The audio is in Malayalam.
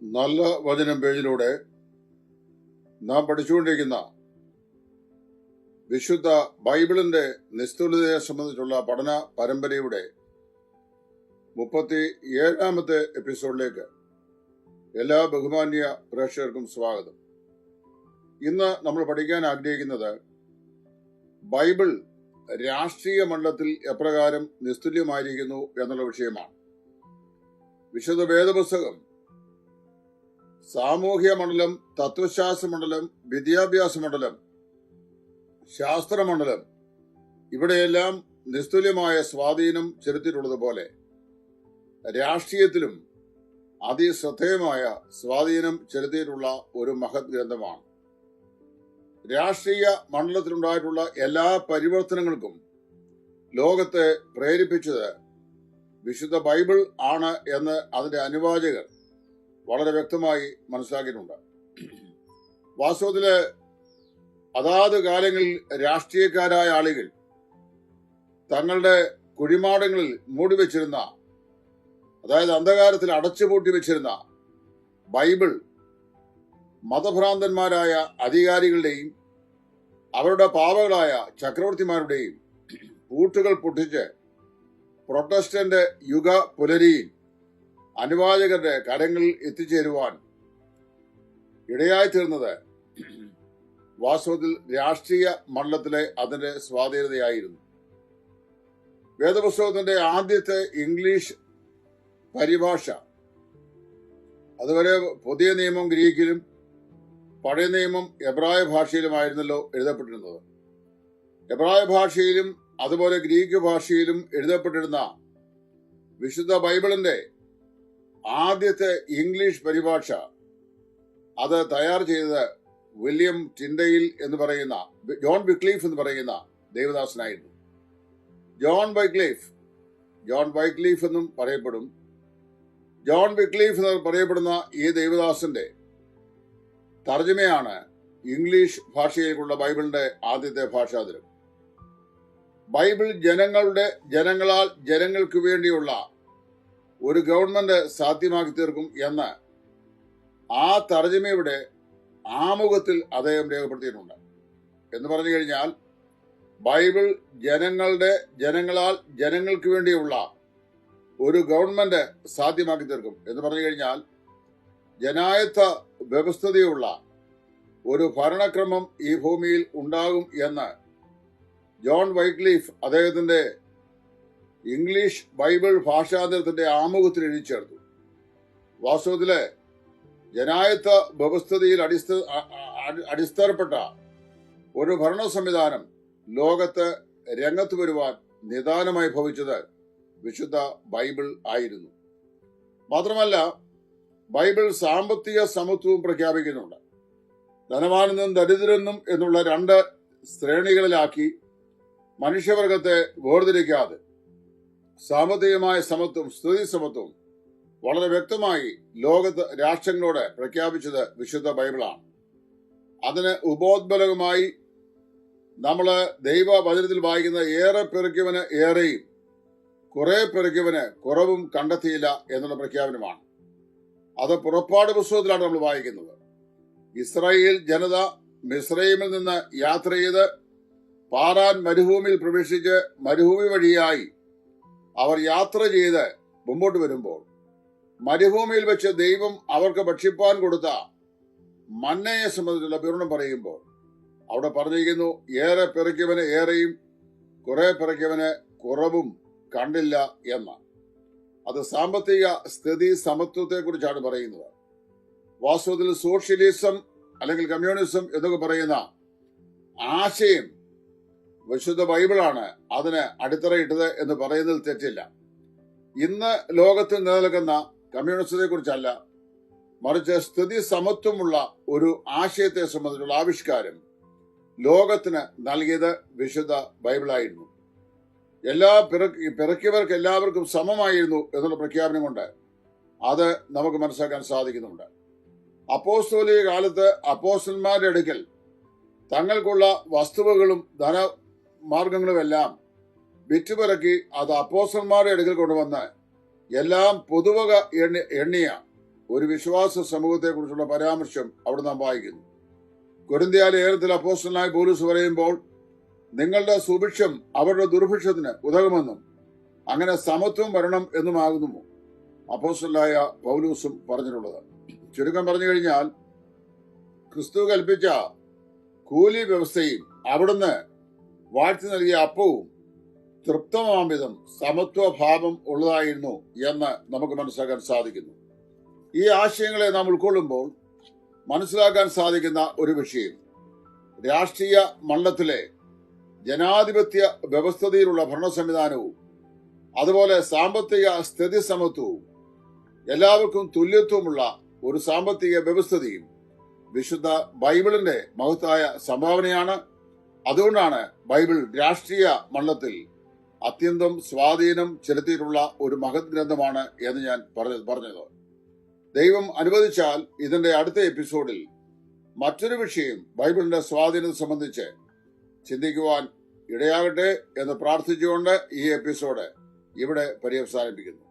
നല്ല വചനം പേജിലൂടെ നാം പഠിച്ചുകൊണ്ടിരിക്കുന്ന വിശുദ്ധ ബൈബിളിന്റെ നിസ്തുലതയെ സംബന്ധിച്ചുള്ള പഠന പരമ്പരയുടെ 37ാമത്തെ എപ്പിസോഡിലേക്ക് എല്ലാ ബഹുമാന്യ പ്രേക്ഷകർക്കും സ്വാഗതം. ഇന്ന് നമ്മൾ പഠിക്കാൻ ആഗ്രഹിക്കുന്നത് ബൈബിൾ രാഷ്ട്രീയ മണ്ഡലത്തിൽ എപ്രകാരം നിസ്തുല്യമായിരിക്കുന്നു എന്നുള്ള വിഷയമാണ്. വിശുദ്ധ വേദപുസ്തകം സാമൂഹ്യ മണ്ഡലം, തത്വശാസ്ത്ര മണ്ഡലം, വിദ്യാഭ്യാസ മണ്ഡലം, ശാസ്ത്രമണ്ഡലം ഇവിടെയെല്ലാം നിസ്തുല്യമായ സ്വാധീനം ചെലുത്തിയിട്ടുള്ളതുപോലെ രാഷ്ട്രീയത്തിലും അതിശ്രദ്ധേയമായ സ്വാധീനം ചെലുത്തിയിട്ടുള്ള ഒരു മഹത് ഗ്രന്ഥമാണ്. രാഷ്ട്രീയ മണ്ഡലത്തിലുണ്ടായിട്ടുള്ള എല്ലാ പരിവർത്തനങ്ങൾക്കും ലോകത്തെ പ്രേരിപ്പിച്ചത് വിശുദ്ധ ബൈബിൾ ആണ് എന്ന് അതിന്റെ അനുവാചകർ വളരെ വ്യക്തമായി മനസ്സിലാക്കിയിട്ടുണ്ട്. വാസ്തവത്തില് അതാത് കാലങ്ങളിൽ രാഷ്ട്രീയക്കാരായ ആളുകൾ തങ്ങളുടെ കുഴിമാടങ്ങളിൽ മൂടിവെച്ചിരുന്ന, അതായത് അന്ധകാരത്തിൽ അടച്ചുപൂട്ടി വെച്ചിരുന്ന ബൈബിൾ മതഭ്രാന്തന്മാരായ അധികാരികളുടെയും അവരുടെ പാവകളായ ചക്രവർത്തിമാരുടെയും പൂട്ടുകൾ പൊട്ടിച്ച് പ്രൊട്ടസ്റ്റന്റ് യുഗ പുലരിയിൽ അനുവാചകരുടെ കരങ്ങളിൽ എത്തിച്ചേരുവാൻ ഇടയായി തീർന്നത് വാസ്തവത്തിൽ രാഷ്ട്രീയ മണ്ഡലത്തിലെ അതിന്റെ സ്വാധീനതയായിരുന്നു. വേദപുസ്തകത്തിന്റെ ആദ്യത്തെ ഇംഗ്ലീഷ് പരിഭാഷ, അതുവരെ പുതിയ നിയമം ഗ്രീക്കിലും പഴയ നിയമം എബ്രായ ഭാഷയിലുമായിരുന്നല്ലോ എഴുതപ്പെട്ടിരുന്നത്. എബ്രായ ഭാഷയിലും അതുപോലെ ഗ്രീക്ക് ഭാഷയിലും എഴുതപ്പെട്ടിരുന്ന വിശുദ്ധ ബൈബിളിന്റെ ആദ്യത്തെ ഇംഗ്ലീഷ് പരിഭാഷ അത് തയ്യാർ ചെയ്തത് വില്യം ടിൻഡെയിൽ എന്ന് പറയുന്ന, ജോൺ വിക്ലീഫ് എന്ന് പറയുന്ന ദേവദാസനായിരുന്നു. ജോൺ വൈക്ലീഫ് എന്നും പറയപ്പെടും. ജോൺ വിക്ലീഫ് എന്ന് പറയപ്പെടുന്ന ഈ ദേവദാസന്റെ തർജ്ജമയാണ് ഇംഗ്ലീഷ് ഭാഷയിലേക്കുള്ള ബൈബിളിന്റെ ആദ്യത്തെ ഭാഷാന്തരം. ബൈബിൾ ജനങ്ങളാൽ ജനങ്ങൾക്ക് വേണ്ടിയുള്ള ഒരു ഗവൺമെന്റ് സാധ്യമാക്കി തീർക്കും എന്ന് ആ തർജ്ജമയുടെ ആമുഖത്തിൽ അദ്ദേഹം രേഖപ്പെടുത്തിയിട്ടുണ്ട്. എന്ന് പറഞ്ഞു കഴിഞ്ഞാൽ ബൈബിൾ ജനങ്ങളാൽ ജനങ്ങൾക്ക് വേണ്ടിയുള്ള ഒരു ഗവൺമെന്റ് സാധ്യമാക്കി തീർക്കും എന്ന് പറഞ്ഞു കഴിഞ്ഞാൽ ജനായത്ത വ്യവസ്ഥതയുള്ള ഒരു ഭരണക്രമം ഈ ഭൂമിയിൽ ഉണ്ടാകും എന്ന് ജോൺ വൈക്ലീഫ് അദ്ദേഹത്തിന്റെ ഇംഗ്ലീഷ് ബൈബിൾ ഭാഷാന്തരത്തിന്റെ ആമുഖത്തിൽ എഴുതി ചേർത്തു. വാസ്തവത്തില് ജനായത്ത വ്യവസ്ഥതയിൽ അടിസ്ഥാനപ്പെട്ട ഒരു ഭരണ സംവിധാനം ലോകത്ത് രംഗത്ത് വരുവാൻ നിദാനമായി ഭവിച്ചത് വിശുദ്ധ ബൈബിൾ ആയിരുന്നു. മാത്രമല്ല, ബൈബിൾ സാമ്പത്തിക സമത്വവും പ്രഖ്യാപിക്കുന്നുണ്ട്. ധനവാനെന്നും ദരിദ്രനെന്നും എന്നുള്ള രണ്ട് ശ്രേണികളിലാക്കി മനുഷ്യവർഗത്തെ വേർതിരിക്കാതെ സാമ്പത്തികമായ സമത്വം, സ്ഥിതി സമത്വം വളരെ വ്യക്തമായി ലോകത്ത് രാഷ്ട്രങ്ങളോട് പ്രഖ്യാപിച്ചത് വിശുദ്ധ ബൈബിളാണ്. അതിന് ഉപോദ്ബലകമായി നമ്മള് ദൈവവചനത്തിൽ വായിക്കുന്ന ഏറെ പെറുക്കിയവന് ഏറെയും കുറെ പെറുക്കിയവന് കുറവും കണ്ടെത്തിയില്ല എന്നുള്ള പ്രഖ്യാപനമാണ്. അത് പുറപ്പാട് പുസ്തകത്തിലാണ് നമ്മൾ വായിക്കുന്നത്. ഇസ്രായേൽ ജനത മിസ്രൈമിൽ നിന്ന് യാത്ര ചെയ്ത് പാറാൻ മരുഭൂമിയിൽ പ്രവേശിച്ച് മരുഭൂമി വഴിയായി അവർ യാത്ര ചെയ്ത് മുമ്പോട്ട് വരുമ്പോൾ മരുഭൂമിയിൽ വെച്ച് ദൈവം അവർക്ക് ഭക്ഷിപ്പാൻ കൊടുത്ത മന്നയെ സംബന്ധിച്ചുള്ള വിവരണം പറയുമ്പോൾ അവിടെ പറഞ്ഞിരിക്കുന്നു, ഏറെ പെറുക്കിയവന് ഏറെയും കുറെ പെറുക്കിയവന് കുറവും കണ്ടില്ല എന്ന്. അത് സാമ്പത്തിക സ്ഥിതി സമത്വത്തെ കുറിച്ചാണ് പറയുന്നത്. വാസ്തവത്തിൽ സോഷ്യലിസം അല്ലെങ്കിൽ കമ്മ്യൂണിസം എന്നൊക്കെ പറയുന്ന ആശയം വിശുദ്ധ ബൈബിളാണ് അതിന് അടിത്തറയിട്ടത് എന്ന് പറയുന്നതിൽ തെറ്റില്ല. ഇന്ന് ലോകത്ത് നിലനിൽക്കുന്ന കമ്മ്യൂണിസത്തെ കുറിച്ചല്ല, മറിച്ച് സ്ഥിതി സമത്വമുള്ള ഒരു ആശയത്തെ സംബന്ധിച്ചുള്ള ആവിഷ്കാരം ലോകത്തിന് നൽകിയത് വിശുദ്ധ ബൈബിളായിരുന്നു. പിറക്കിയവർക്ക് എല്ലാവർക്കും സമമായിരുന്നു എന്നുള്ള പ്രഖ്യാപനം കൊണ്ട് അത് നമുക്ക് മനസ്സിലാക്കാൻ സാധിക്കുന്നുണ്ട്. അപ്പോസ്തോലിക കാലത്ത് അപ്പോസ്തലന്മാരുടെ അടുക്കൽ തങ്ങൾക്കുള്ള വസ്തുവകളും ധനമാർഗങ്ങളുമെല്ലാം വിറ്റുപിറക്കി അത് അപ്പോസ്തലന്മാരുടെ അടുക്കൽ കൊണ്ടുവന്ന് എല്ലാം പൊതുവക എണ്ണിയ ഒരു വിശ്വാസ സമൂഹത്തെക്കുറിച്ചുള്ള പരാമർശം അവിടെ നാം വായിക്കുന്നു. കൊരിന്ത്യ ലേഖനത്തിൽ അപ്പോസ്തലനായ പൗലോസ് പറയുമ്പോൾ നിങ്ങളുടെ സുഭിക്ഷം അവരുടെ ദുർഭിക്ഷത്തിന് ഉതകുമെന്നും അങ്ങനെ സമത്വം വരണം എന്നുമാകുന്നു അപ്പോസ്തലനായ പൗലോസും പറഞ്ഞിട്ടുള്ളത്. ചുരുക്കം പറഞ്ഞു കഴിഞ്ഞാൽ ക്രിസ്തു കൽപ്പിച്ച കൂലി വ്യവസ്ഥയും അവിടുന്ന് വാഴ്ത്തി നൽകിയ അപ്പവും തൃപ്തമാംവിധം സമത്വഭാവം ഉള്ളതായിരുന്നു എന്ന് നമുക്ക് മനസ്സിലാക്കാൻ സാധിക്കുന്നു. ഈ ആശയങ്ങളെ നാം ഉൾക്കൊള്ളുമ്പോൾ മനസ്സിലാക്കാൻ സാധിക്കുന്ന ഒരു വിഷയം, രാഷ്ട്രീയ മണ്ഡലത്തിലെ ജനാധിപത്യ വ്യവസ്ഥതയിലുള്ള ഭരണ സംവിധാനവും അതുപോലെ സാമ്പത്തിക സ്ഥിതി സമത്വവും എല്ലാവർക്കും തുല്യത്വമുള്ള ഒരു സാമ്പത്തിക വ്യവസ്ഥതയും വിശുദ്ധ ബൈബിളിന്റെ മഹത്തായ സംഭാവനയാണ്. അതുകൊണ്ടാണ് ബൈബിൾ രാഷ്ട്രീയ മണ്ഡലത്തിൽ അത്യന്തം സ്വാധീനം ചെലുത്തിയിട്ടുള്ള ഒരു മഹത് ഗ്രന്ഥമാണ് എന്ന് ഞാൻ പറഞ്ഞത്. ദൈവം അനുവദിച്ചാൽ ഇതിന്റെ അടുത്ത എപ്പിസോഡിൽ മറ്റൊരു വിഷയം ബൈബിളിന്റെ സ്വാധീനത്തെ സംബന്ധിച്ച് ചിന്തിക്കുവാൻ ഇടയാകട്ടെ എന്ന് പ്രാർത്ഥിച്ചുകൊണ്ട് ഈ എപ്പിസോഡ് ഇവിടെ പര്യവസാനിപ്പിക്കുന്നു.